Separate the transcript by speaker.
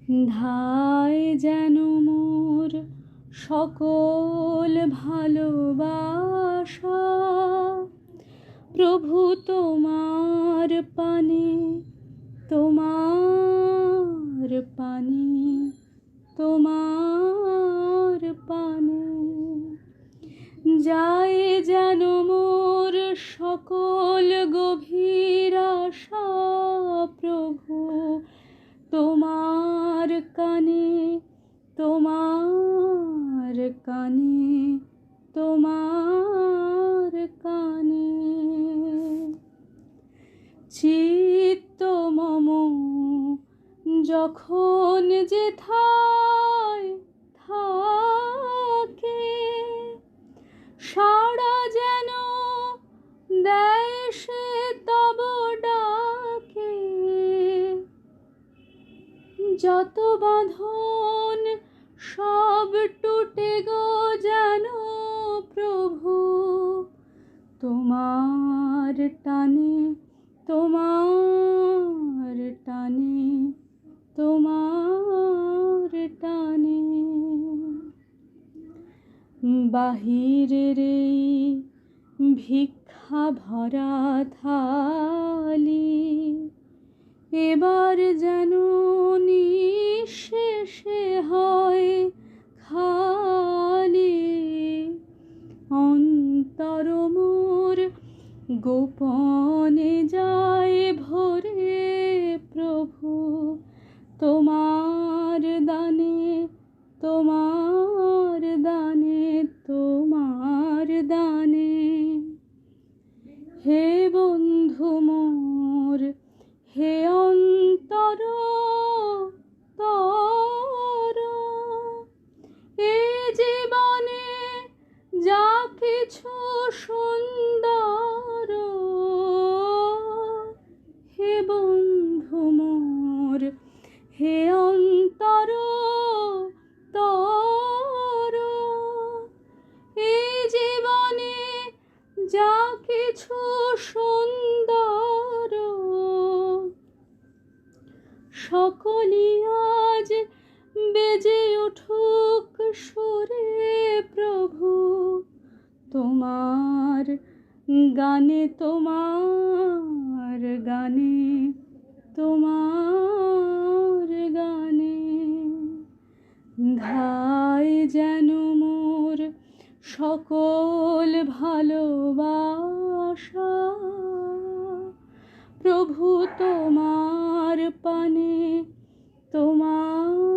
Speaker 1: ধায় যেন মোর সকল ভালোবাসা, প্রভু তোমার পানে, তোমার পানে, তোমার পানে। যায় যেন মোর সকল গভীর আশা, প্রভু তোমার কানে, তোমার কানে, তোমার কানে। চিত্ত মম যখন যেথায় থাকে, সাড়া যেন দেয় সে তব ডাকে। যত বাঁধন সব টুটে গো যেন প্রভু তোমার টানে, তোমার টানে, তোমার টানে। বাহিরের এই ভিক্ষা ভরা থালি এবার যেন নিঃশেষে হয় খালি। অন্তর মোর গোপনে যায় ভরে, প্রভু তোমার দানে, তোমার দানে, তোমার দানে। হে বন্ধু মোর, হে অন্তর তর, এ জীবনে যা কিছু সুন্দর, হে বন্ধু মোর, হে অন্তর তর, এ জীবনে যা কিছু সুন্দর, সকলই আজ বেজে উঠুক সুরে, প্রভু তোমার গানে, তোমার গানে, তোমার গানে। ধায় যেন মোর সকল ভালোবাসা, প্রভু তোমার পানে, তোমার